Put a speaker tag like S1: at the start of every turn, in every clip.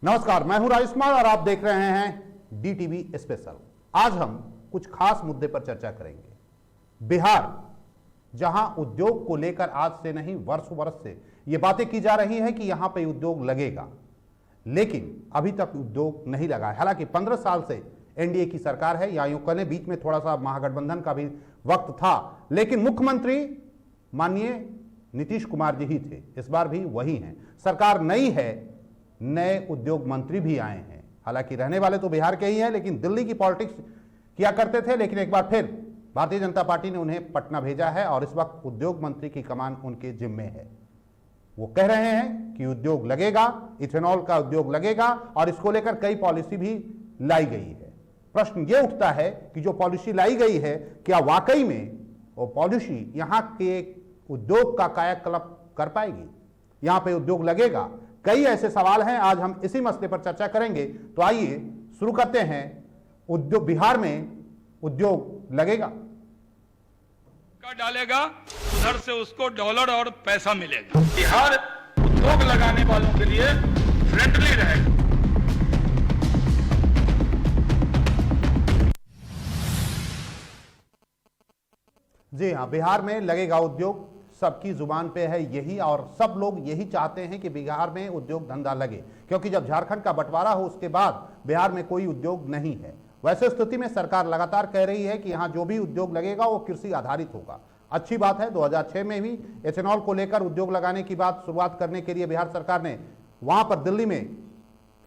S1: नमस्कार, मैं हूं राजेश कुमार और आप देख रहे हैं DTV स्पेशल। आज हम कुछ खास मुद्दे पर चर्चा करेंगे। बिहार, जहां उद्योग को लेकर आज से नहीं वर्षों वर्ष से ये बातें की जा रही हैं कि यहां पे उद्योग लगेगा, लेकिन अभी तक उद्योग नहीं लगा है। हालांकि 15 साल से NDA की सरकार है, या यूं कहने बीच में थोड़ा सा महागठबंधन का भी वक्त था, लेकिन मुख्यमंत्री माननीय नीतीश कुमार जी ही थे। इस बार भी वही हैं। सरकार नई है, नए उद्योग मंत्री भी आए हैं। हालांकि रहने वाले तो बिहार के ही हैं, लेकिन दिल्ली की पॉलिटिक्स किया करते थे, लेकिन एक बार फिर भारतीय जनता पार्टी ने उन्हें पटना भेजा है और इस वक्त उद्योग मंत्री की कमान उनके जिम्मे है। वो कह रहे हैं कि उद्योग लगेगा, इथेनॉल का उद्योग लगेगा और इसको लेकर कई पॉलिसी भी लाई गई है। प्रश्न ये उठता है कि जो पॉलिसी लाई गई है, क्या वाकई में वो पॉलिसी यहां के उद्योग का कायाकल्प कर पाएगी? यहां पे उद्योग लगेगा? कई ऐसे सवाल हैं, आज हम इसी मसले पर चर्चा करेंगे। तो आइए शुरू करते हैं। उद्योग, बिहार में उद्योग लगेगा?
S2: डालेगा उधर से उसको डॉलर और पैसा मिलेगा। बिहार उद्योग लगाने वालों के लिए फ्रेंडली रहेगा।
S1: जी हाँ, बिहार में लगेगा उद्योग, सबकी जुबान पे है यही, और सब लोग यही चाहते हैं कि बिहार में उद्योग धंधा लगे, क्योंकि जब झारखंड का बंटवारा हो उसके बाद बिहार में कोई उद्योग नहीं है। वैसे स्थिति में सरकार लगातार कह रही है कि यहाँ जो भी उद्योग लगेगा वो कृषि आधारित होगा। अच्छी बात है। 2006 में भी एथेनॉल को लेकर उद्योग लगाने की बात शुरुआत करने के लिए बिहार सरकार ने वहां पर दिल्ली में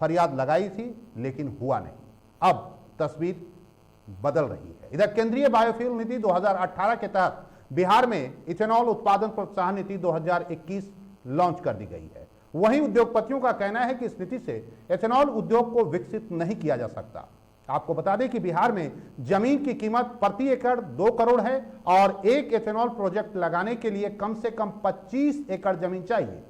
S1: फरियाद लगाई थी, लेकिन हुआ नहीं। अब तस्वीर बदल रही है। इधर केंद्रीय बायोफ्यूल नीति 2018 के तहत बिहार में इथेनॉल उत्पादन प्रोत्साहन नीति 2021 लॉन्च कर दी गई है। वहीं उद्योगपतियों का कहना है कि इस नीति से एथेनॉल उद्योग को विकसित नहीं किया जा सकता। आपको बता दें कि बिहार में जमीन की कीमत प्रति एकड़ 2 करोड़ है और एक एथेनॉल प्रोजेक्ट लगाने के लिए कम से कम 25 एकड़ जमीन चाहिए।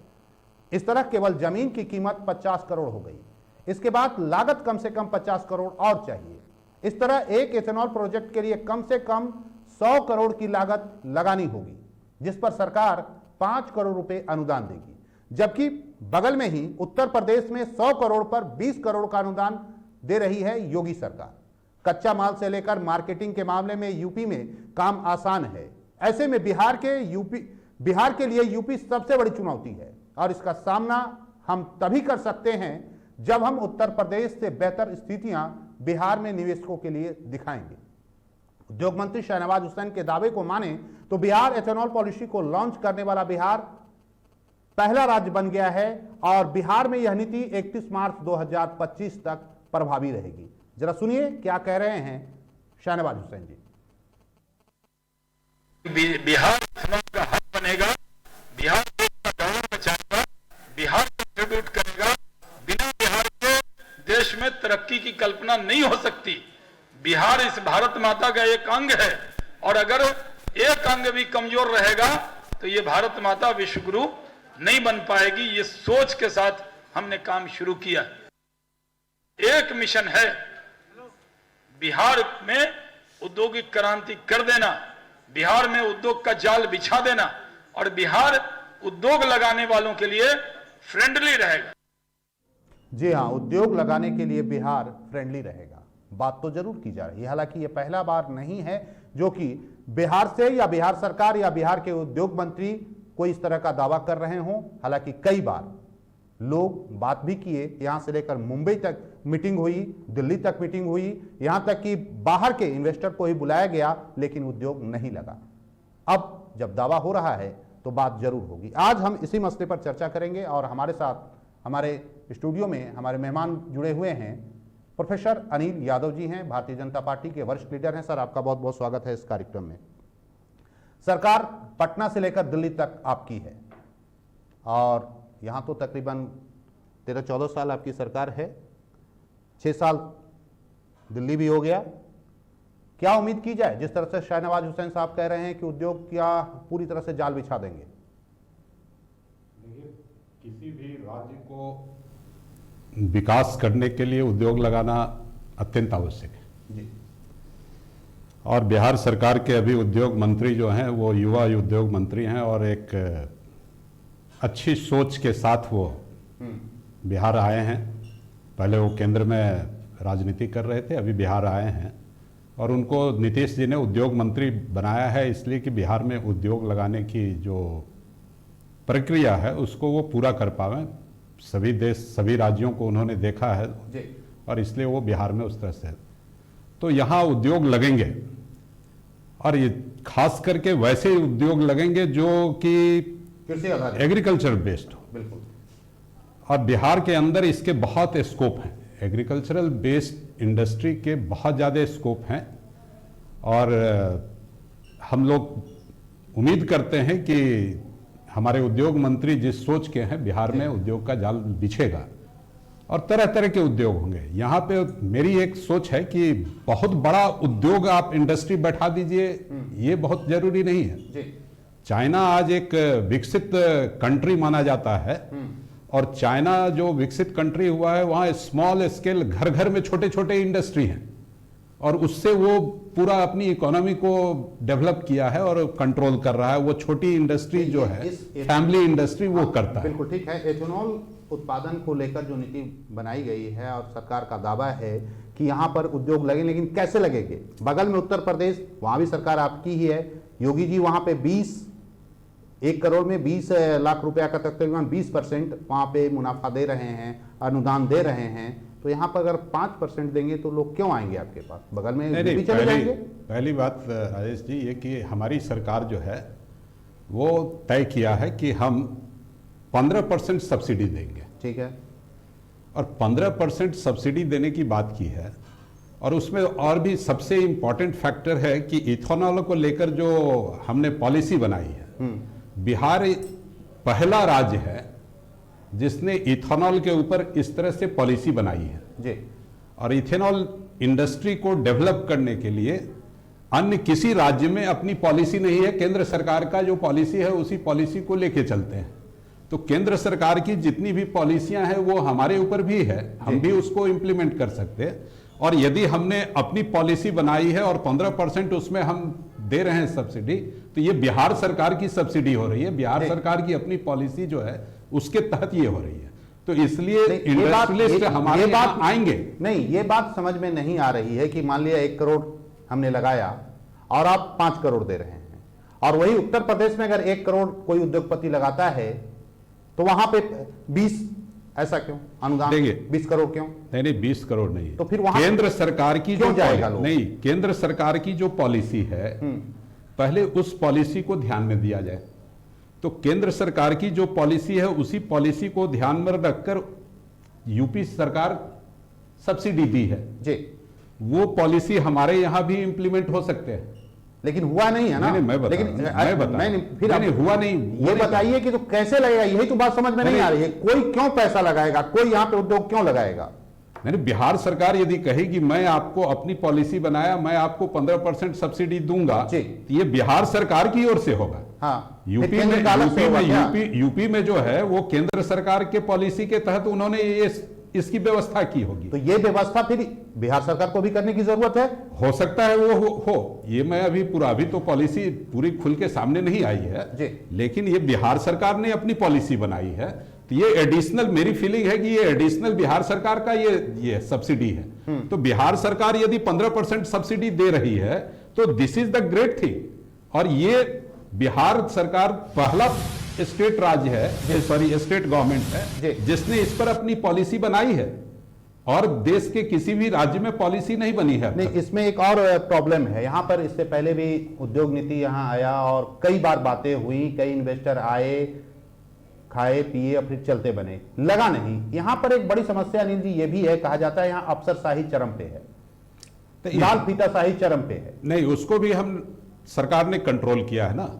S1: इस तरह केवल जमीन की कीमत 50 करोड़ हो गई। इसके बाद लागत कम से कम 50 करोड़ और चाहिए। इस तरह एक एथेनॉल प्रोजेक्ट के लिए कम से कम 100 करोड़ की लागत लगानी होगी, जिस पर सरकार 5 करोड़ रुपए अनुदान देगी। जबकि बगल में ही उत्तर प्रदेश में 100 करोड़ पर 20 करोड़ का अनुदान दे रही है योगी सरकार। कच्चा माल से लेकर मार्केटिंग के मामले में यूपी में काम आसान है। ऐसे में बिहार के लिए यूपी सबसे बड़ी चुनौती है और इसका सामना हम तभी कर सकते हैं जब हम उत्तर प्रदेश से बेहतर स्थितियां बिहार में निवेशकों के लिए दिखाएंगे। उद्योग मंत्री शहनवाज हुसैन के दावे को माने तो बिहार एथेनॉल पॉलिसी को लॉन्च करने वाला बिहार पहला राज्य बन गया है और बिहार में यह नीति 31 मार्च 2025 तक प्रभावी रहेगी। जरा सुनिए क्या कह रहे हैं शहनवाज हुसैन जी।
S2: बिहार इथेनॉल का हब बनेगा, बिहार देश का गौरव बचाएगा, बिहार कंट्रीब्यूट करेगा। बिना बिहार के देश में तरक्की की कल्पना नहीं हो सकती। बिहार इस भारत माता का एक अंग है और अगर एक अंग भी कमजोर रहेगा तो ये भारत माता विश्वगुरु नहीं बन पाएगी। ये सोच के साथ हमने काम शुरू किया। एक मिशन है बिहार में औद्योगिक क्रांति कर देना, बिहार में उद्योग का जाल बिछा देना और बिहार उद्योग लगाने वालों के लिए फ्रेंडली रहेगा।
S1: जी हाँ, उद्योग लगाने के लिए बिहार फ्रेंडली रहेगा, बात तो जरूर की जा रही है। हालांकि यह पहला बार नहीं है जो कि बिहार से या बिहार सरकार या बिहार के उद्योग मंत्री कोई इस तरह का दावा कर रहे हों। हालांकि कई बार लोग बात भी किए, यहां से लेकर मुंबई तक मीटिंग हुई, दिल्ली तक मीटिंग हुई, यहां तक कि बाहर के इन्वेस्टर को ही बुलाया गया, लेकिन उद्योग नहीं लगा। अब जब दावा हो रहा है तो बात जरूर होगी। आज हम इसी मसले पर चर्चा करेंगे और हमारे साथ हमारे स्टूडियो में हमारे मेहमान जुड़े हुए हैं। प्रोफेसर अनिल यादव जी हैं, भारतीय जनता पार्टी के वरिष्ठ लीडर हैं। सर, आपका बहुत बहुत स्वागत है इस कार्यक्रम में। सरकार पटना से लेकर दिल्ली तक आपकी है और यहाँ तो तकरीबन 13-14 साल आपकी सरकार है, 6 साल दिल्ली भी हो गया। क्या उम्मीद की जाए, जिस तरह से शहनवाज हुसैन साहब कह रहे हैं कि उद्योग क्या पूरी तरह से जाल बिछा देंगे?
S3: देखिए, किसी भी राज्य को विकास करने के लिए उद्योग लगाना अत्यंत आवश्यक है
S1: जी।
S3: और बिहार सरकार के अभी उद्योग मंत्री जो हैं वो युवा उद्योग मंत्री हैं और एक अच्छी सोच के साथ वो बिहार आए हैं पहले वो केंद्र में राजनीति कर रहे थे, अभी बिहार आए हैं और उनको नीतीश जी ने उद्योग मंत्री बनाया है इसलिए कि बिहार में उद्योग लगाने की जो प्रक्रिया है उसको वो पूरा कर पावें। सभी राज्यों को उन्होंने देखा है और इसलिए वो बिहार में उस तरह से, तो यहाँ उद्योग लगेंगे और ये खास करके वैसे उद्योग लगेंगे जो कि एग्रीकल्चर बेस्ड हो।
S1: बिल्कुल।
S3: और बिहार के अंदर इसके बहुत स्कोप हैं, एग्रीकल्चरल बेस्ड इंडस्ट्री के बहुत ज़्यादा स्कोप हैं और हम लोग उम्मीद करते हैं कि हमारे उद्योग मंत्री जिस सोच के हैं बिहार में उद्योग का जाल बिछेगा और तरह तरह के उद्योग होंगे। यहाँ पे मेरी एक सोच है कि बहुत बड़ा उद्योग आप इंडस्ट्री बैठा दीजिए, ये बहुत जरूरी नहीं है। चाइना आज एक विकसित कंट्री माना जाता है और चाइना जो विकसित कंट्री हुआ है वहाँ स्मॉल स्केल घर घर में छोटे छोटे इंडस्ट्री हैं और उससे वो पूरा अपनी इकोनॉमी को डेवलप किया है और कंट्रोल कर रहा है। वो छोटी इंडस्ट्री जो है फैमिली इंडस्ट्री वो करता है।
S1: बिल्कुल ठीक है। एथेनॉल उत्पादन को लेकर जो नीति बनाई गई है और सरकार का दावा है कि यहाँ पर उद्योग लगे, लेकिन कैसे लगेंगे? बगल में उत्तर प्रदेश, वहाँ भी सरकार आपकी ही है, योगी जी वहाँ पे 1 करोड़ में 20 लाख रुपया का तकरीबन 20% वहाँ पे मुनाफा दे रहे हैं, अनुदान दे रहे हैं। तो यहाँ पर अगर 5% देंगे तो लोग क्यों आएंगे आपके पास? बगल में
S3: नहीं,
S1: चले जाएंगे।
S3: पहली बात राजेश जी ये कि हमारी सरकार जो है वो तय किया है कि हम 15% सब्सिडी देंगे।
S1: ठीक है।
S3: और 15% सब्सिडी देने की बात की है और उसमें और भी सबसे इंपॉर्टेंट फैक्टर है कि इथेनॉल को लेकर जो हमने पॉलिसी बनाई है, बिहार पहला राज्य है जिसने इथेनॉल के ऊपर इस तरह से पॉलिसी बनाई है
S1: जी।
S3: और इथेनॉल इंडस्ट्री को डेवलप करने के लिए अन्य किसी राज्य में अपनी पॉलिसी नहीं है। केंद्र सरकार का जो पॉलिसी है उसी पॉलिसी को लेके चलते हैं। तो केंद्र सरकार की जितनी भी पॉलिसियां हैं वो हमारे ऊपर भी है, हम भी उसको इंप्लीमेंट कर सकते हैं। और यदि हमने अपनी पॉलिसी बनाई है और 15% उसमें हम दे रहे हैं सब्सिडी, तो ये बिहार सरकार की सब्सिडी हो रही है, बिहार सरकार की अपनी पॉलिसी जो है उसके तहत ये हो रही है। तो इसलिए इंडस्ट्रियलिस्ट हमारे यहाँ आएंगे।
S1: नहीं, ये बात समझ में नहीं आ रही है कि मान लिया 1 करोड़ हमने लगाया और आप 5 करोड़ दे रहे हैं, और वही उत्तर प्रदेश में अगर 1 करोड़ कोई उद्योगपति लगाता है तो वहां पे 20 ऐसा क्यों अनुदान? 20 करोड़ क्यों?
S3: नहीं 20 करोड़ नहीं,
S1: तो फिर वहां
S3: केंद्र सरकार की जो
S1: जाएगा
S3: नहीं, केंद्र सरकार की जो पॉलिसी है पहले उस पॉलिसी को ध्यान में दिया जाए। तो केंद्र सरकार की जो पॉलिसी है उसी पॉलिसी को ध्यान में रखकर यूपी सरकार सब्सिडी दी है
S1: जी।
S3: वो पॉलिसी हमारे यहां भी इंप्लीमेंट हो सकते हैं,
S1: लेकिन हुआ नहीं है ना।
S3: नहीं, मैं बता
S1: लेकिन
S3: फिर नहीं हुआ नहीं।
S1: ये बताइए कि तो कैसे लगेगा, यही तो बात समझ में नहीं आ रही है। कोई क्यों पैसा लगाएगा, कोई यहाँ पे उद्योग क्यों लगाएगा?
S3: नहीं, बिहार सरकार यदि कहेगी मैं आपको अपनी पॉलिसी बनाया, मैं आपको 15% सब्सिडी दूंगा, तो ये बिहार सरकार की ओर से होगा।
S1: हाँ,
S3: यूपी में जो है वो केंद्र सरकार के पॉलिसी के तहत उन्होंने ये इसकी व्यवस्था की होगी।
S1: तो ये व्यवस्था फिर बिहार सरकार को भी करने की जरूरत है।
S3: हो सकता है वो हो। ये मैं अभी तो पॉलिसी पूरी खुल के सामने नहीं आई है
S1: जी।
S3: लेकिन ये बिहार सरकार ने अपनी पॉलिसी बनाई है, तो ये एडिशनल, मेरी फीलिंग है कि ये एडिशनल बिहार सरकार का ये सब्सिडी है। तो बिहार सरकार यदि 15% सब्सिडी दे रही है तो this is the great thing. और ये बिहार सरकार पहला स्टेट राज्य है, स्टेट गवर्नमेंट है जिसने इस पर अपनी पॉलिसी बनाई है और देश के किसी भी राज्य में पॉलिसी नहीं बनी है।
S1: नहीं, इसमें एक और प्रॉब्लम है। यहाँ पर इससे पहले भी उद्योग नीति यहाँ आया और कई बार बातें हुई, कई इन्वेस्टर आए, खाए पिए और फिर चलते बने, लगा नहीं। यहाँ पर एक बड़ी समस्या अनिल जी ये भी है, कहा जाता है यहाँ अफसरशाही चरम पे है, लाल फीताशाही चरम पे है।
S3: नहीं, उसको भी हम सरकार ने कंट्रोल किया है ना।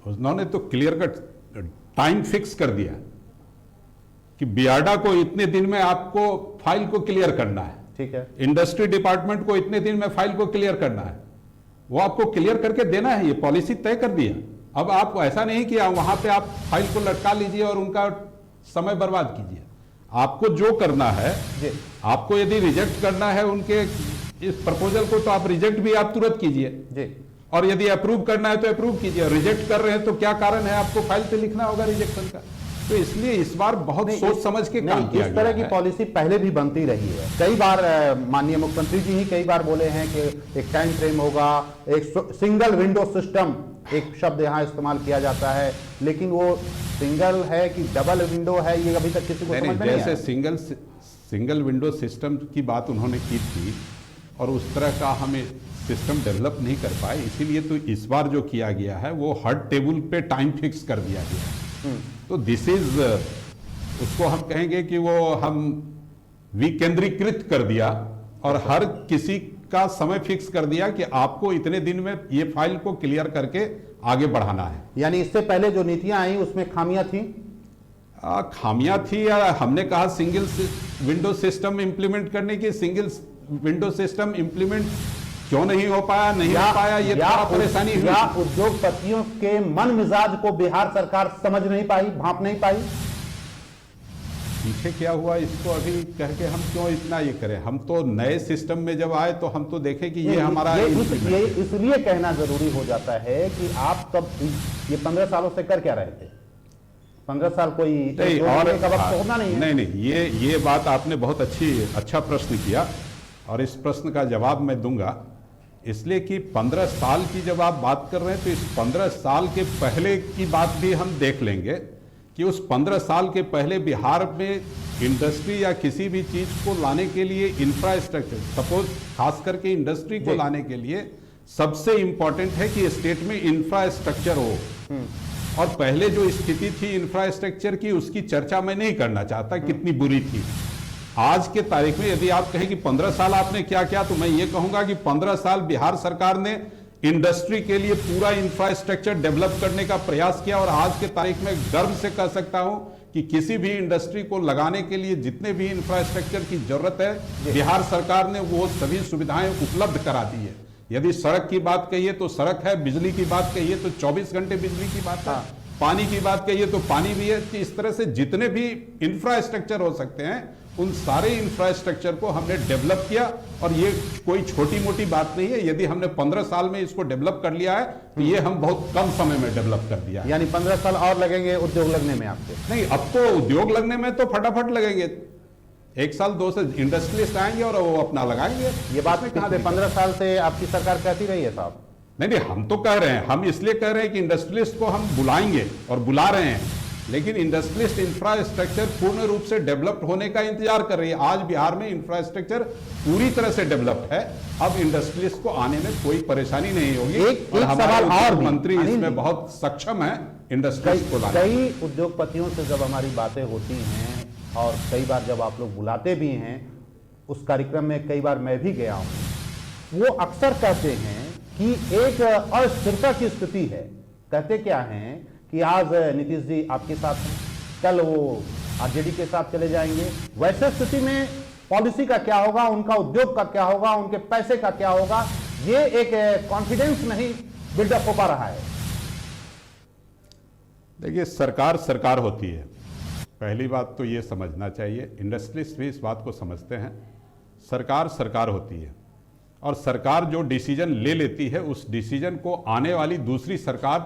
S3: उन्होंने तो क्लियर कट टाइम फिक्स कर दिया कि बियाडा को इतने दिन में आपको फाइल को क्लियर करना है,
S1: ठीक है।
S3: इंडस्ट्री डिपार्टमेंट को इतने दिन में फाइल को क्लियर करना है, वो आपको क्लियर करके देना है। ये पॉलिसी तय कर दिया। अब आप ऐसा नहीं कि वहां पे आप फाइल को लटका लीजिए और उनका समय बर्बाद कीजिए। आपको जो करना है, आपको यदि रिजेक्ट करना है उनके इस प्रपोजल को, तो आप रिजेक्ट भी आप तुरंत कीजिए, और यदि अप्रूव करना है तो अप्रूव कीजिए। रिजेक्ट कर रहे हैं तो क्या कारण है, आपको फाइल पे लिखना होगा रिजेक्शन का। तो इसलिए इस बार बहुत सोच समझ के काम किया
S1: इस तरह की
S3: गया है।
S1: पॉलिसी पहले भी बनती रही है। कई बार माननीय मुख्यमंत्री जी ही कई बार बोले हैं कि एक टाइम फ्रेम होगा, एक सिंगल विंडो सिस्टम, एक शब्द यहाँ इस्तेमाल किया जाता है, लेकिन वो सिंगल है कि डबल विंडो है ये अभी तक किसी को समझ में नहीं आया।
S3: जैसे सिंगल विंडो सिस्टम की बात उन्होंने की थी और उस तरह का हमें सिस्टम डेवलप नहीं कर पाए, इसीलिए तो इस बार जो किया गया है वो हर टेबल पे टाइम फिक्स कर दिया गया है। तो दिस इज उसको हम कहेंगे कि वो हम विकेंद्रीकृत कर दिया और हर किसी का समय फिक्स कर दिया कि आपको इतने दिन में ये फाइल को क्लियर करके आगे बढ़ाना है।
S1: यानी इससे पहले जो नीतियां आई उसमें खामियां थी?
S3: खामियां थी या हमने कहा सिंगल विंडो सिस्टम इंप्लीमेंट करने की, सिंगल विंडो सिस्टम इंप्लीमेंट क्यों नहीं हो पाया, नहीं हो पाया, ये थोड़ा परेशानी हुई।
S1: या उद्योगपतियों के मन मिजाज को बिहार सरकार समझ नहीं पाई, भांप नहीं पाई?
S3: पीछे क्या हुआ इसको अभी कह के हम क्यों इतना ये करें? हम तो नए सिस्टम में जब आए तो हम तो देखें कि ये हमारा
S1: ये इसलिए कहना जरूरी हो जाता है कि आप तब ये 15 सालों से कर क्या रहे थे? 15 साल कोई
S3: और
S1: का वक्त होना नहीं है।
S3: नहीं, ये बात आपने बहुत अच्छा प्रश्न किया और इस प्रश्न का जवाब मैं दूंगा, इसलिए कि 15 साल की जब आप बात कर रहे हैं तो इस 15 साल के पहले की बात भी हम देख लेंगे कि उस 15 साल के पहले बिहार में इंडस्ट्री या किसी भी चीज को लाने के लिए इंफ्रास्ट्रक्चर, सपोज खास करके इंडस्ट्री को लाने के लिए सबसे इंपॉर्टेंट है कि स्टेट में इंफ्रास्ट्रक्चर हो। और पहले जो स्थिति थी इंफ्रास्ट्रक्चर की उसकी चर्चा मैं नहीं करना चाहता कितनी बुरी थी। आज के तारीख में यदि आप कहें कि 15 साल आपने क्या किया, तो मैं ये कहूंगा कि 15 साल बिहार सरकार ने इंडस्ट्री के लिए पूरा इंफ्रास्ट्रक्चर डेवलप करने का प्रयास किया और आज के तारीख में गर्व से कह सकता हूं कि किसी भी इंडस्ट्री को लगाने के लिए जितने भी इंफ्रास्ट्रक्चर की जरूरत है बिहार सरकार ने वो सभी सुविधाएं उपलब्ध करा दी है। यदि सड़क की बात कहिए तो सड़क है, बिजली की बात कहिए तो 24 घंटे बिजली की बात है, पानी की बात कहिए तो पानी भी है। कि इस तरह से जितने भी इंफ्रास्ट्रक्चर हो सकते हैं उन सारे इंफ्रास्ट्रक्चर को हमने डेवलप किया और ये कोई छोटी मोटी बात नहीं है। यदि हमने 15 साल में इसको डेवलप कर लिया है तो ये हम बहुत कम समय में डेवलप कर दिया है।
S1: यानी 15 साल और लगेंगे उद्योग लगने में आपके?
S3: नहीं, अब तो उद्योग लगने में तो फटाफट लगेंगे, 1 साल 2 साल इंडस्ट्रियलिस्ट आएंगे और वो अपना लगाएंगे।
S1: ये बात में कहा 15 साल से आपकी सरकार कहती रही है साहब?
S3: नहीं, हम तो कह रहे हैं, हम इसलिए कह रहे हैं कि इंडस्ट्रियलिस्ट को हम बुलाएंगे और बुला रहे हैं, लेकिन इंडस्ट्रियलिस्ट इंफ्रास्ट्रक्चर पूर्ण रूप से डेवलप्ड होने का इंतजार कर रही है। आज बिहार में इंफ्रास्ट्रक्चर पूरी तरह से डेवलप्ड है, अब इंडस्ट्रियलिस्ट को आने में कोई परेशानी नहीं होगी।
S1: एक सवाल और भी,
S3: मंत्री इसमें बहुत सक्षम है इंडस्ट्रियलिस्ट को लाने।
S1: कई उद्योगपतियों से जब हमारी बातें होती हैं और कई बार जब आप लोग बुलाते भी हैं, उस कार्यक्रम में कई बार मैं भी गया हूं, वो अक्सर कहते हैं कि एक अस्थिरता की स्थिति है। कहते क्या हैं कि आज नीतीश जी आपके साथ हैं, कल वो आरजेडी के साथ चले जाएंगे। वैसे स्थिति में पॉलिसी का क्या होगा, उनका उद्योग का क्या होगा, उनके पैसे का क्या होगा, ये एक कॉन्फिडेंस नहीं बिल्डअप हो पा रहा है।
S3: देखिए, सरकार होती है, पहली बात तो ये समझना चाहिए। इंडस्ट्रियलिस्ट भी इस बात को समझते हैं, सरकार होती है और सरकार जो डिसीजन ले लेती है उस डिसीजन को आने वाली दूसरी सरकार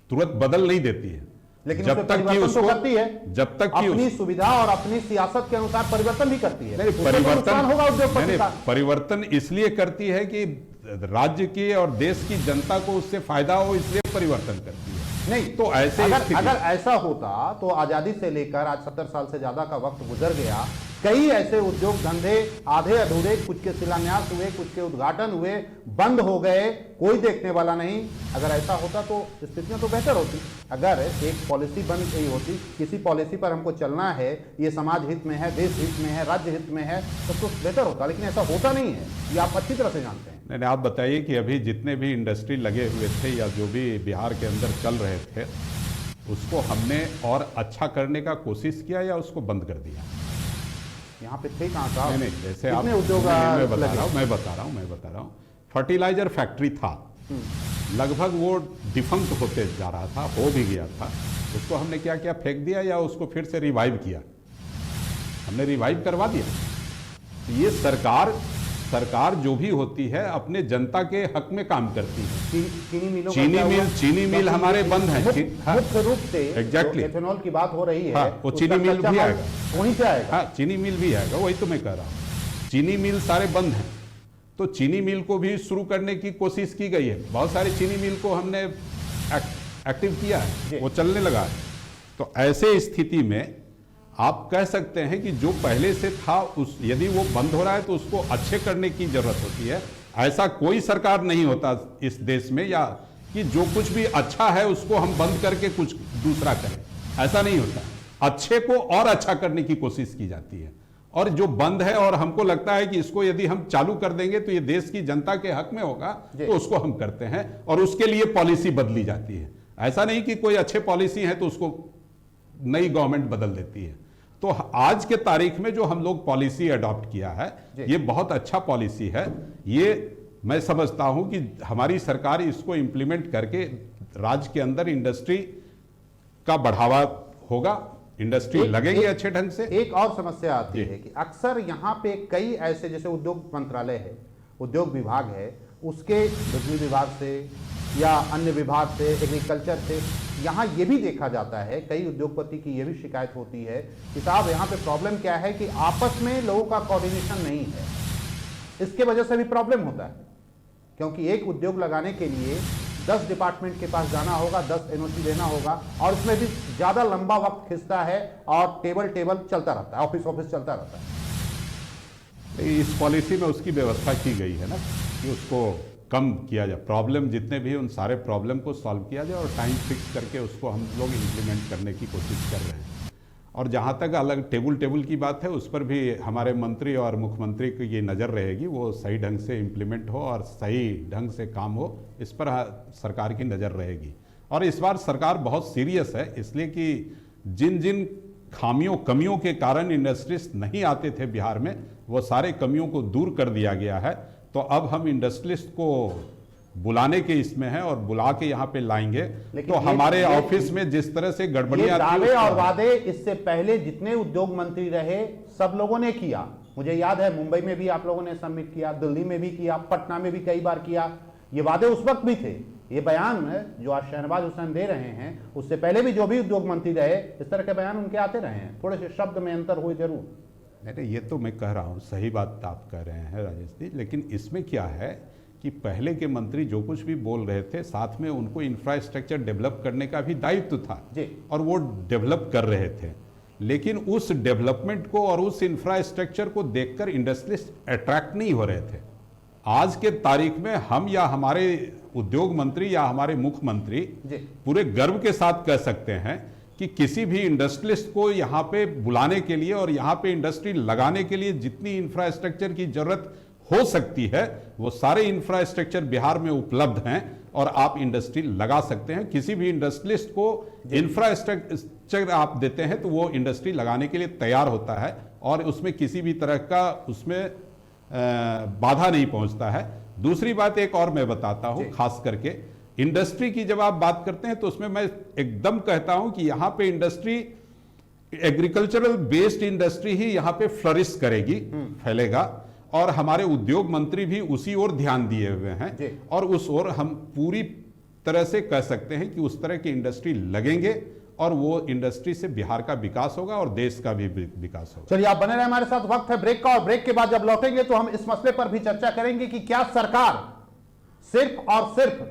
S3: तुरंत बदल नहीं देती है,
S1: लेकिन
S3: जब तक कि उसको
S1: करती है,
S3: जब तक कि
S1: अपनी सुविधा और अपनी सियासत के अनुसार परिवर्तन भी करती है।
S3: नहीं, परिवर्तन इसलिए करती है कि राज्य की और देश की जनता को उससे फायदा हो, इसलिए परिवर्तन करती है।
S1: नहीं
S3: तो ऐसे
S1: अगर ऐसा होता तो आजादी से लेकर आज 70 साल से ज्यादा का वक्त गुजर गया, कई ऐसे उद्योग धंधे आधे अधूरे, कुछ के शिलान्यास हुए, कुछ के उद्घाटन हुए, बंद हो गए, कोई देखने वाला नहीं। अगर ऐसा होता तो स्थितियां तो बेहतर होती। अगर एक पॉलिसी बन गई होती, किसी पॉलिसी पर हमको चलना है, ये समाज हित में है, देश हित में है, राज्य हित में है, तो बेहतर होता, लेकिन ऐसा होता नहीं है, ये आप अच्छी तरह से जानते हैं।
S3: नहीं, आप बताइए कि अभी जितने भी इंडस्ट्री लगे हुए थे या जो भी बिहार के अंदर चल रहे थे, उसको हमने और अच्छा करने का कोशिश किया या उसको बंद कर दिया?
S1: यहाँ पे थे कहाँ साहब?
S3: नहीं, जैसे आप
S1: उद्योग
S3: मैं बता रहा हूँ फर्टिलाइजर फैक्ट्री था, लगभग वो डिफंक्ट होते जा रहा था, हो भी गया था, उसको हमने क्या किया, फेंक दिया या उसको फिर से रिवाइव किया? हमने रिवाइव करवा दिया। ये सरकार सरकार जो भी होती है अपने जनता के हक में काम करती है।
S1: चीनी मिलों का क्या हुआ?
S3: चीनी मिल हमारे बंद है।
S1: मुख्य रूप से
S3: Exactly.
S1: जो एथेनॉल की बात हो रही है,
S3: हाँ, वो चीनी मिल भी आएगा,
S1: वहीं से आएगा।
S3: हाँ, चीनी मिल भी आएगा, वही तो मैं कह रहा हूँ। चीनी मिल सारे बंद हैं, तो चीनी मिल को भी शुरू करने की कोशिश की गई है। बहुत सारे चीनी मिल को हमने एक्टिव किया है, वो चलने लगा है। तो ऐसे स्थिति में आप कह सकते हैं कि जो पहले से था उस यदि वो बंद हो रहा है तो उसको अच्छे करने की जरूरत होती है। ऐसा कोई सरकार नहीं होता इस देश में या कि जो कुछ भी अच्छा है उसको हम बंद करके कुछ दूसरा करें, ऐसा नहीं होता। अच्छे को और अच्छा करने की कोशिश की जाती है, और जो बंद है और हमको लगता है कि इसको यदि हम चालू कर देंगे तो ये देश की जनता के हक में होगा, तो उसको हम करते हैं और उसके लिए पॉलिसी बदली जाती है। ऐसा नहीं कि कोई अच्छे पॉलिसी है तो उसको नई गवर्नमेंट बदल देती है। तो आज के तारीख में जो हम लोग पॉलिसी अडॉप्ट किया है, ये बहुत अच्छा पॉलिसी है। ये मैं समझता हूं कि हमारी सरकार इसको इंप्लीमेंट करके राज्य के अंदर इंडस्ट्री का बढ़ावा होगा, इंडस्ट्री लगेगी अच्छे ढंग से।
S1: एक और समस्या आती है कि अक्सर यहाँ पे कई ऐसे, जैसे उद्योग मंत्रालय है, उद्योग विभाग है, उसके बिजली विभाग से या अन्य विभाग से, एग्रीकल्चर से, यहाँ ये भी देखा जाता है, कई उद्योगपति की ये भी शिकायत होती है कि साहब यहाँ पे प्रॉब्लम क्या है कि आपस में लोगों का कोऑर्डिनेशन नहीं है। इसके वजह से भी प्रॉब्लम होता है, क्योंकि एक उद्योग लगाने के लिए 10 डिपार्टमेंट के पास जाना होगा, 10 एनओसी देना होगा, और इसमें भी ज़्यादा लंबा वक्त खिंचता है और टेबल चलता रहता है, ऑफिस चलता रहता है।
S3: इस पॉलिसी में उसकी व्यवस्था की गई है ना कि उसको कम किया जाए, प्रॉब्लम जितने भी उन सारे प्रॉब्लम को सॉल्व किया जाए और टाइम फिक्स करके उसको हम लोग इम्प्लीमेंट करने की कोशिश कर रहे हैं। और जहाँ तक अलग टेबल की बात है, उस पर भी हमारे मंत्री और मुख्यमंत्री की ये नज़र रहेगी, वो सही ढंग से इम्प्लीमेंट हो और सही ढंग से काम हो, इस पर सरकार की नज़र रहेगी। और इस बार सरकार बहुत सीरियस है, इसलिए कि जिन जिन कमियों के कारण इंडस्ट्रीज नहीं आते थे बिहार में, वो सारे कमियों को दूर कर दिया गया है। तो अब हम इंडस्ट्रियलिस्ट को बुलाने के इसमें है और बुला के यहाँ पे लाएंगे। तो हमारे ऑफिस में जिस तरह से गड़बड़ियां
S1: दावे और वादे इससे पहले जितने उद्योग मंत्री रहे सब लोगों ने किया। मुझे याद है मुंबई में भी आप लोगों ने सबमिट किया, दिल्ली में भी किया, पटना में भी कई बार किया। ये वादे उस वक्त भी थे। ये बयान जो आज शहनवाज हुसैन दे रहे हैं, उससे पहले भी जो भी उद्योग मंत्री रहे, इस तरह के बयान उनके आते रहे हैं। थोड़े से शब्द में अंतर हुए जरूर।
S3: नहीं, ये तो मैं कह रहा हूँ, सही बात आप कह रहे हैं राजेश जी, लेकिन इसमें क्या है कि पहले के मंत्री जो कुछ भी बोल रहे थे, साथ में उनको इंफ्रास्ट्रक्चर डेवलप करने का भी दायित्व था
S1: जी, और
S3: वो डेवलप कर रहे थे। लेकिन उस डेवलपमेंट को और उस इंफ्रास्ट्रक्चर को देखकर इंडस्ट्रियलिस्ट अट्रैक्ट नहीं हो रहे थे। आज के तारीख में हम या हमारे उद्योग मंत्री या हमारे मुख्यमंत्री पूरे गर्व के साथ कह सकते हैं कि किसी भी इंडस्ट्रियलिस्ट को यहाँ पे बुलाने के लिए और यहाँ पे इंडस्ट्री लगाने के लिए जितनी इंफ्रास्ट्रक्चर की जरूरत हो सकती है, वो सारे इंफ्रास्ट्रक्चर बिहार में उपलब्ध हैं और आप इंडस्ट्री लगा सकते हैं। किसी भी इंडस्ट्रियलिस्ट को इंफ्रास्ट्रक्चर आप देते हैं तो वो इंडस्ट्री लगाने के लिए तैयार होता है और उसमें किसी भी तरह का उसमें बाधा नहीं पहुंचता है। दूसरी बात एक और मैं बताता हूं, खास करके इंडस्ट्री की जब आप बात करते हैं तो उसमें मैं एकदम कहता हूं कि यहां पे इंडस्ट्री, एग्रीकल्चरल बेस्ड इंडस्ट्री ही यहां पे फ्लरिश करेगी, फैलेगा, और हमारे उद्योग मंत्री भी उसी ओर ध्यान दिए हुए हैं और उस ओर हम पूरी तरह से कह सकते हैं कि उस तरह की इंडस्ट्री लगेंगे और वो इंडस्ट्री से बिहार का विकास होगा और देश का भी विकास होगा।
S1: चलिए आप बने रहे हमारे साथ, वक्त है ब्रेक का, और ब्रेक के बाद जब लौटेंगे तो हम इस मसले पर भी चर्चा करेंगे कि क्या सरकार सिर्फ और सिर्फ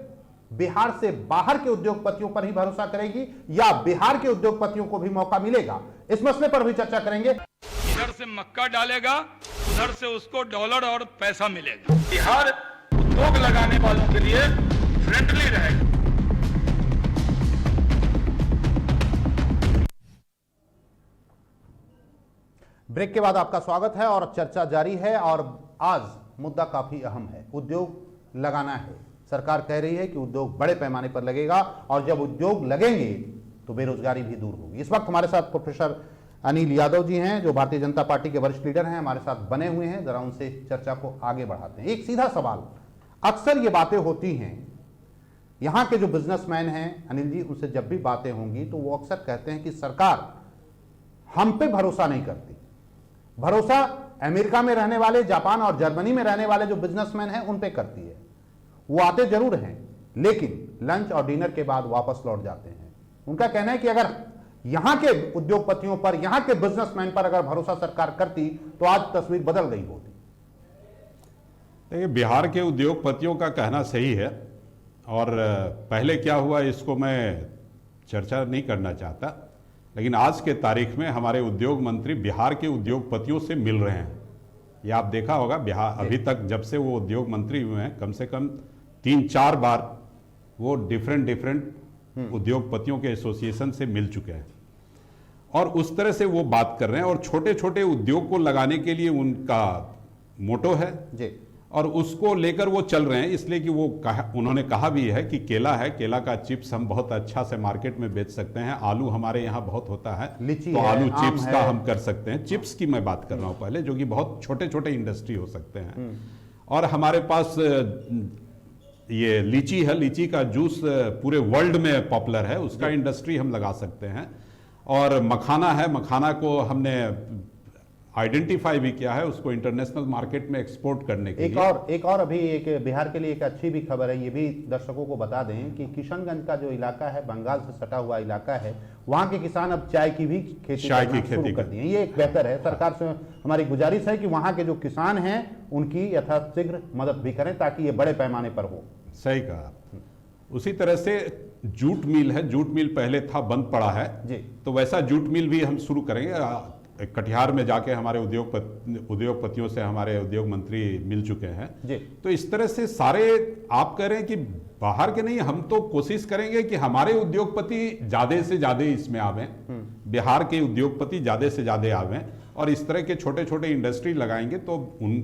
S1: बिहार से बाहर के उद्योगपतियों पर ही भरोसा करेगी या बिहार के उद्योगपतियों को भी मौका मिलेगा। इस मसले पर भी चर्चा करेंगे।
S2: इधर से मक्का डालेगा, उधर से उसको डॉलर और पैसा मिलेगा। बिहार उद्योग लगाने वालों के लिए फ्रेंडली रहेगा।
S1: ब्रेक के बाद आपका स्वागत है और चर्चा जारी है। और आज मुद्दा काफी अहम है, उद्योग लगाना है। सरकार कह रही है कि उद्योग बड़े पैमाने पर लगेगा और जब उद्योग लगेंगे तो बेरोजगारी भी दूर होगी। इस वक्त हमारे साथ प्रोफेसर अनिल यादव जी हैं, जो भारतीय जनता पार्टी के वरिष्ठ लीडर हैं, हमारे साथ बने हुए हैं। जरा उनसे चर्चा को आगे बढ़ाते हैं। एक सीधा सवाल, अक्सर ये बातें होती हैं, यहाँ के जो बिजनेसमैन हैं अनिल जी, उनसे जब भी बातें होंगी तो वो अक्सर कहते हैं कि सरकार हम पे भरोसा नहीं करती। भरोसा अमेरिका में रहने वाले, जापान और जर्मनी में रहने वाले जो बिजनेसमैन हैं उन पे करती है। वो आते जरूर हैं, लेकिन लंच और डिनर के बाद वापस लौट जाते हैं। उनका कहना है कि अगर यहां के उद्योगपतियों पर, यहां के बिजनेसमैन पर अगर भरोसा सरकार करती तो आज तस्वीर बदल गई होती।
S3: देखिए, बिहार के उद्योगपतियों का कहना सही है, और पहले क्या हुआ इसको मैं चर्चा नहीं करना चाहता, लेकिन आज के तारीख में हमारे उद्योग मंत्री बिहार के उद्योगपतियों से मिल रहे हैं। ये आप देखा होगा, बिहार अभी तक जब से वो उद्योग मंत्री हुए हैं, कम से कम 3-4 बार वो डिफरेंट उद्योगपतियों के एसोसिएशन से मिल चुके हैं, और उस तरह से वो बात कर रहे हैं। और छोटे छोटे उद्योग को लगाने के लिए उनका मोटो है
S1: जी,
S3: और उसको लेकर वो चल रहे हैं। इसलिए कि वो उन्होंने कहा भी है कि केला है, केला का चिप्स हम बहुत अच्छा से मार्केट में बेच सकते हैं, आलू हमारे यहाँ बहुत होता है,
S1: लीची
S3: तो
S1: है,
S3: आलू
S1: आम
S3: चिप्स
S1: है।
S3: का हम कर सकते हैं। चिप्स की मैं बात कर रहा हूँ पहले, जो कि बहुत छोटे छोटे इंडस्ट्री हो सकते हैं। और हमारे पास ये लीची है, लीची का जूस पूरे वर्ल्ड में पॉपुलर है, उसका इंडस्ट्री हम लगा सकते हैं। और मखाना है, मखाना को हमने आइडेंटिफाई भी किया है, उसको इंटरनेशनल मार्केट में एक्सपोर्ट करने के लिए।
S1: एक और अभी एक बिहार के लिए एक अच्छी भी खबर है, ये भी दर्शकों को बता दें कि किशनगंज का जो इलाका है, बंगाल से सटा हुआ इलाका है, वहाँ के किसान अब चाय की भी खेती करना शुरू कर दिए हैं। ये एक बेहतर है। सरकार से हमारी गुजारिश है कि वहाँ के जो किसान हैं उनकी यथाशीघ्र मदद भी करें, ताकि ये बड़े पैमाने पर हो।
S3: सही कहा। उसी तरह से जूट मिल है, जूट मिल पहले था बंद पड़ा है
S1: जी,
S3: तो वैसा जूट मिल भी हम शुरू करेंगे। कटिहार में जाके हमारे उद्योगपतियों से हमारे उद्योग मंत्री मिल चुके हैं
S1: जी।
S3: तो इस तरह से सारे आप कह रहे हैं कि बाहर के नहीं, हम तो कोशिश करेंगे कि हमारे उद्योगपति ज्यादा से ज्यादा इसमें आवें, बिहार के उद्योगपति ज्यादा से ज्यादा आवें, और इस तरह के छोटे छोटे इंडस्ट्री लगाएंगे तो उन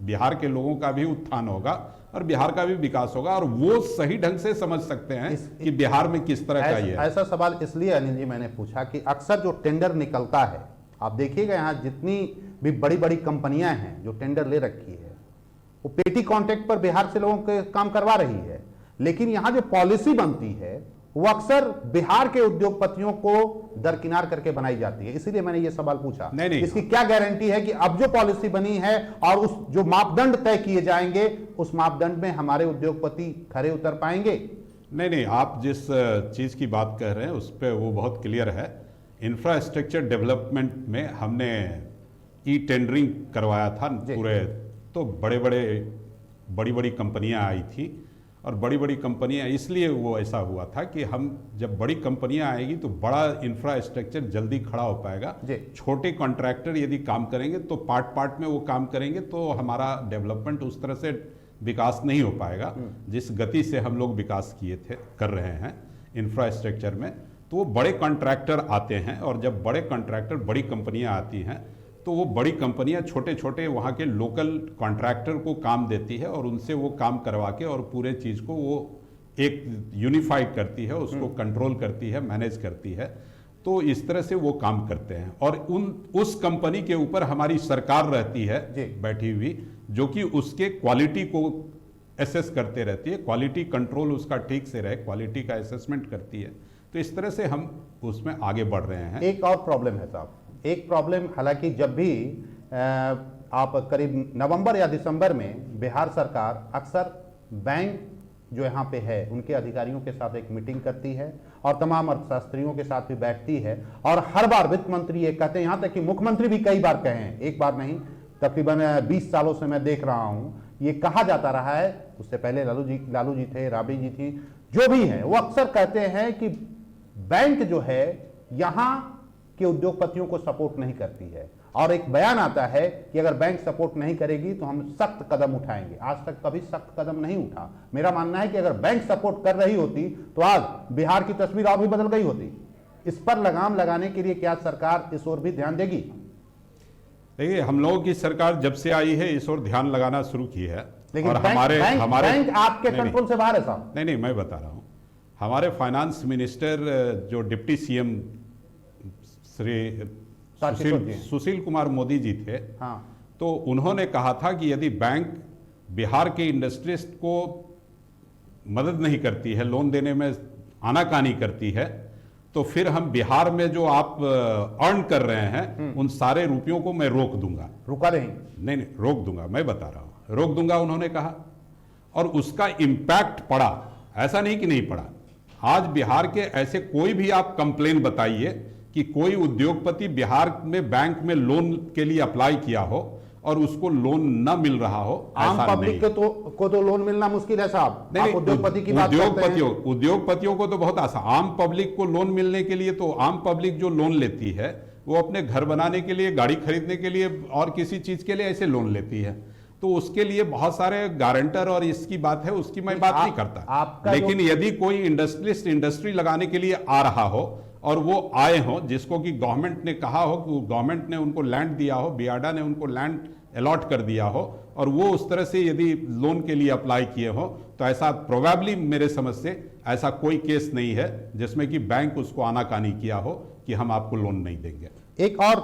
S3: बिहार के लोगों का भी उत्थान होगा और बिहार का भी विकास होगा, और वो सही ढंग से समझ सकते हैं कि बिहार में किस तरह का ये है।
S1: ऐसा सवाल इसलिए अनिल जी मैंने पूछा कि अक्सर जो टेंडर निकलता है, आप देखिएगा यहाँ जितनी भी बड़ी बड़ी कंपनियां हैं जो टेंडर ले रखी है, वो पेटी कॉन्ट्रैक्ट पर बिहार से लोगों के काम करवा रही है, लेकिन यहाँ जो पॉलिसी बनती है वो अक्सर बिहार के उद्योगपतियों को दरकिनार करके बनाई जाती है। इसीलिए मैंने ये सवाल पूछा।
S3: नहीं।
S1: इसकी क्या गारंटी है कि अब जो पॉलिसी बनी है और उस जो मापदंड तय किए जाएंगे, उस मापदंड में हमारे उद्योगपति खरे उतर पाएंगे?
S3: नहीं, आप जिस चीज की बात कर रहे हैं उस पर वो बहुत क्लियर है। इंफ्रास्ट्रक्चर डेवलपमेंट में हमने ई टेंडरिंग करवाया था पूरे, तो बड़ी बड़ी कंपनियां आई थी, और बड़ी बड़ी कंपनियां इसलिए वो ऐसा हुआ था कि हम जब बड़ी कंपनियां आएगी तो बड़ा इंफ्रास्ट्रक्चर जल्दी खड़ा हो पाएगा। छोटे कॉन्ट्रैक्टर यदि काम करेंगे तो पार्ट में वो काम करेंगे, तो हमारा डेवलपमेंट उस तरह से विकास नहीं हो पाएगा जिस गति से हम लोग विकास कर रहे हैं इंफ्रास्ट्रक्चर में। तो वो बड़े कॉन्ट्रैक्टर आते हैं, और जब बड़े कॉन्ट्रैक्टर, बड़ी कंपनियां आती हैं तो वो बड़ी कंपनियां छोटे छोटे वहाँ के लोकल कॉन्ट्रैक्टर को काम देती है, और उनसे वो काम करवा के और पूरे चीज़ को वो एक यूनिफाइड करती है, उसको कंट्रोल करती है, मैनेज करती है। तो इस तरह से वो काम करते हैं, और उस कंपनी के ऊपर हमारी सरकार रहती है बैठी हुई, जो कि उसके क्वालिटी को एसेस करते रहती है, क्वालिटी कंट्रोल उसका ठीक से रहे, क्वालिटी का असेसमेंट करती है। तो इस तरह से हम उसमें आगे बढ़ रहे हैं।
S1: एक और प्रॉब्लम है साहब, एक प्रॉब्लम, हालांकि जब भी आप करीब नवंबर या दिसंबर में बिहार सरकार अक्सर बैंक जो यहाँ पे है उनके अधिकारियों के साथ एक मीटिंग करती है और तमाम अर्थशास्त्रियों के साथ भी बैठती है, और हर बार वित्त मंत्री ये कहते हैं, यहाँ तक कि मुख्यमंत्री भी कई बार कहे हैं, एक बार नहीं, तकरीबन 20 सालों से मैं देख रहा हूँ ये कहा जाता रहा है। उससे पहले लालू जी थे, राबड़ी जी थी, जो भी है, वो अक्सर कहते हैं कि बैंक जो है यहाँ के उद्योगपतियों को सपोर्ट नहीं करती है, और एक बयान आता है कि अगर बैंक सपोर्ट नहीं करेगी तो हम सख्त कदम उठाएंगे। आज तक कभी सख्त कदम नहीं उठा। मेरा मानना है कि अगर बैंक सपोर्ट कर रही होती तो आज बिहार की तस्वीर और भी बदल गई होती। इस पर लगाम लगाने के लिए क्या सरकार इस ओर भी ध्यान देगी?
S3: देखिए, हम लोगों की सरकार जब से आई है इस ओर ध्यान लगाना शुरू की है,
S1: लेकिन
S3: और
S1: बैंक आपके कंट्रोल से बाहर है साहब।
S3: नहीं, मैं बता रहा हूँ, हमारे फाइनेंस मिनिस्टर जो डिप्टी सीएम श्री सुशील कुमार मोदी जी थे, तो उन्होंने कहा था कि यदि बैंक बिहार के इंडस्ट्रिस्ट को मदद नहीं करती है, लोन देने में आनाकानी करती है, तो फिर हम बिहार में जो आप अर्न कर रहे हैं उन सारे रुपयों को मैं रोक दूंगा।
S1: रुका नहीं?
S3: नहीं नहीं, रोक दूंगा, मैं बता रहा हूं, रोक दूंगा उन्होंने कहा। और उसका इंपैक्ट पड़ा, ऐसा नहीं कि नहीं पड़ा। आज बिहार के ऐसे कोई भी आप कंप्लेन बताइए कि कोई उद्योगपति बिहार में बैंक में लोन के लिए अप्लाई किया हो और उसको लोन न मिल रहा हो।
S1: आम
S3: ऐसा
S1: पब्लिक
S3: नहीं।
S1: को तो लोन मिलना मुश्किल है साहब।
S3: नहीं,
S1: आप उद्योगपति की बात करते हैं।
S3: उद्योगपतियों को तो बहुत आसान। आम पब्लिक को लोन मिलने के लिए तो आम पब्लिक जो लोन लेती है वो अपने घर बनाने के लिए, गाड़ी खरीदने के लिए और किसी चीज के लिए ऐसे लोन लेती है, तो उसके लिए बहुत सारे गारंटर और इसकी बात है, उसकी मैं बात नहीं करता। लेकिन यदि कोई इंडस्ट्रियलिस्ट इंडस्ट्री लगाने के लिए आ रहा हो और वो आए हो, जिसको कि गवर्नमेंट ने कहा हो कि गवर्नमेंट ने उनको लैंड दिया हो, बियाडा ने उनको लैंड अलॉट कर दिया हो, और वो उस तरह से यदि लोन के लिए अप्लाई किए हो, तो ऐसा प्रोबेबली मेरे समझ से ऐसा कोई केस नहीं है जिसमें कि बैंक उसको आनाकानी किया हो कि हम आपको लोन नहीं देंगे।
S1: एक और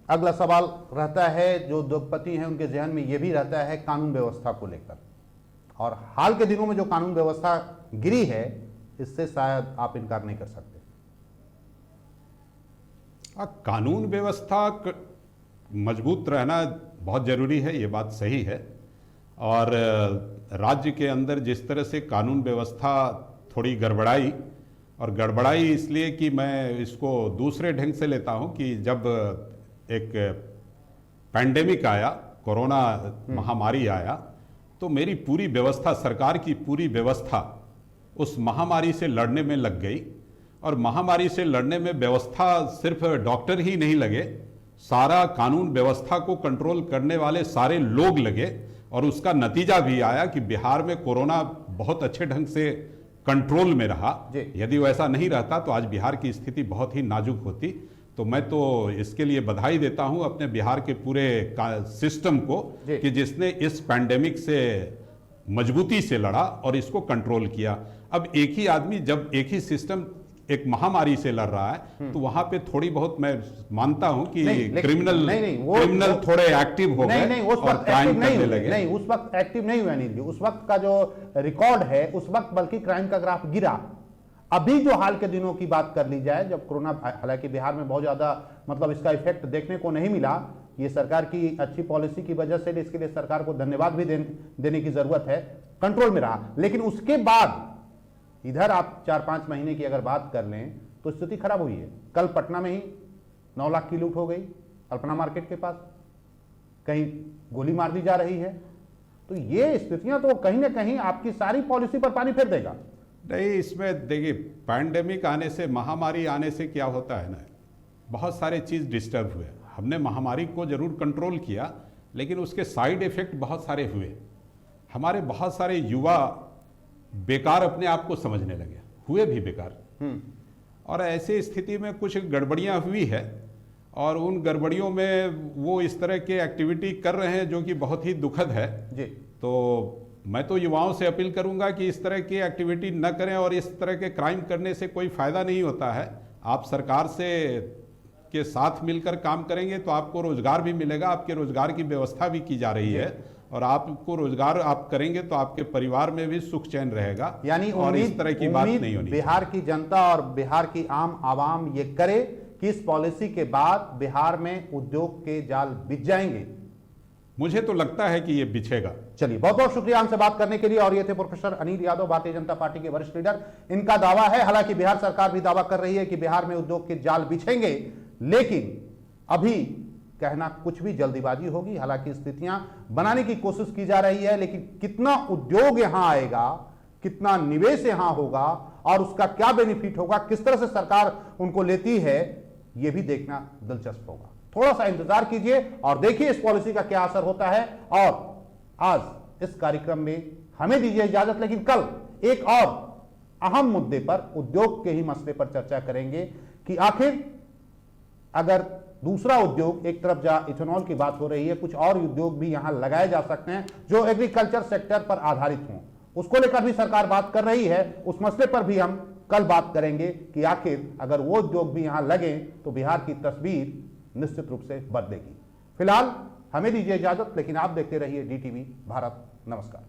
S1: अगला सवाल रहता है, जो उद्योगपति हैं उनके जहन में यह भी रहता है कानून व्यवस्था को लेकर, और हाल के दिनों में जो कानून व्यवस्था गिरी है इससे शायद आप इनकार नहीं कर सकते।
S3: कानून व्यवस्था मजबूत रहना बहुत जरूरी है, ये बात सही है। और राज्य के अंदर जिस तरह से कानून व्यवस्था थोड़ी गड़बड़ाई, और गड़बड़ाई इसलिए कि मैं इसको दूसरे ढंग से लेता हूं कि जब एक पैंडेमिक आया, कोरोना महामारी आया, तो मेरी पूरी व्यवस्था, सरकार की पूरी व्यवस्था उस महामारी से लड़ने में लग गई। और महामारी से लड़ने में व्यवस्था सिर्फ डॉक्टर ही नहीं लगे, सारा कानून व्यवस्था को कंट्रोल करने वाले सारे लोग लगे, और उसका नतीजा भी आया कि बिहार में कोरोना बहुत अच्छे ढंग से कंट्रोल में रहा। यदि वैसा नहीं रहता तो आज बिहार की स्थिति बहुत ही नाजुक होती। तो मैं तो इसके लिए बधाई देता हूं अपने बिहार के पूरे सिस्टम को कि जिसने इस पैंडेमिक से मजबूती से लड़ा और इसको कंट्रोल किया। अब एक ही आदमी जब एक ही सिस्टम एक महामारी से लड़ रहा है तो वहां पे थोड़ी बहुत मैं मानता हूं कि क्रिमिनल थोड़े एक्टिव हो गए और क्राइम करने लगे।
S1: नहीं, उस वक्त एक्टिव नहीं हुए अनिल जी। उस वक्त का जो रिकॉर्ड है उस वक्त बल्कि क्राइम का ग्राफ गिरा। अभी जो हाल के दिनों की बात कर ली जाए, जब कोरोना, हालांकि बिहार में बहुत ज्यादा मतलब इसका इफेक्ट देखने को नहीं मिला, ये सरकार की अच्छी पॉलिसी की वजह से, इसके लिए सरकार को धन्यवाद भी देने की जरूरत है, कंट्रोल में रहा। लेकिन उसके बाद इधर आप 4-5 महीने की अगर बात कर लें तो स्थिति खराब हुई है। कल पटना में ही 9 लाख की लूट हो गई, अल्पना मार्केट के पास, कहीं गोली मार दी जा रही है। तो ये स्थितियां तो कहीं ना कहीं आपकी सारी पॉलिसी पर पानी फेर देगा।
S3: नहीं, इसमें देखिए, पैंडेमिक आने से, महामारी आने से क्या होता है ना, बहुत सारे चीज डिस्टर्ब हुए। हमने महामारी को जरूर कंट्रोल किया, लेकिन उसके साइड इफेक्ट बहुत सारे हुए। हमारे बहुत सारे युवा बेकार अपने आप को समझने लगे, हुए भी बेकार। और ऐसी स्थिति में कुछ गड़बड़ियां हुई है, और उन गड़बड़ियों में वो इस तरह के एक्टिविटी कर रहे हैं जो कि बहुत ही दुखद है
S1: जी।
S3: तो मैं तो युवाओं से अपील करूंगा कि इस तरह की एक्टिविटी न करें, और इस तरह के क्राइम करने से कोई फायदा नहीं होता है। आप सरकार से के साथ मिलकर काम करेंगे तो आपको रोजगार भी मिलेगा, आपके रोजगार की व्यवस्था भी की जा रही है, और आपको रोजगार आप करेंगे तो आपके परिवार में भी सुख चैन रहेगा।
S1: यानी
S3: और इस तरह की बात नहीं होनी।
S1: बिहार की जनता और बिहार की आम आवाम ये करे कि इस पॉलिसी के बाद बिहार में उद्योग के जाल बिछ जाएंगे।
S3: मुझे तो लगता है कि ये बिछेगा।
S1: चलिए, बहुत बहुत शुक्रिया हमसे बात करने के लिए। और ये थे प्रोफेसर अनिल यादव, भारतीय जनता पार्टी के वरिष्ठ लीडर। इनका दावा है, हालांकि बिहार सरकार भी दावा कर रही है कि बिहार में उद्योग के जाल बिछेंगे, लेकिन अभी कहना कुछ भी जल्दीबाजी होगी। हालांकि स्थितियां बनाने की कोशिश की जा रही है, लेकिन कितना उद्योग यहां आएगा, कितना निवेश यहां होगा और उसका क्या बेनिफिट होगा, किस तरह से सरकार उनको लेती है, यह भी देखना दिलचस्प होगा। थोड़ा सा इंतजार कीजिए और देखिए इस पॉलिसी का क्या असर होता है। और आज इस कार्यक्रम में हमें दीजिए इजाजत, लेकिन कल एक और अहम मुद्दे पर, उद्योग के ही मसले पर चर्चा करेंगे कि आखिर अगर दूसरा उद्योग, एक तरफ जहां इथेनॉल की बात हो रही है, कुछ और उद्योग भी यहां लगाए जा सकते हैं जो एग्रीकल्चर सेक्टर पर आधारित हों, उसको लेकर भी सरकार बात कर रही है। उस मसले पर भी हम कल बात करेंगे कि आखिर अगर वो उद्योग भी यहां लगे तो बिहार की तस्वीर निश्चित रूप से बदलेगी। फिलहाल हमें दीजिए इजाजत, लेकिन आप देखते रहिए DTV भारत। नमस्कार।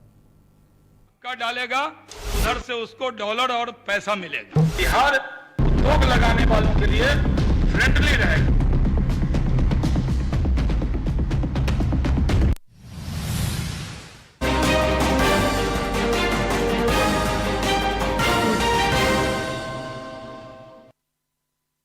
S2: का डालेगा उधर से उसको डॉलर और पैसा मिलेगा। बिहार उद्योग लगाने वालों के लिए फ्रेंडली रहेगा।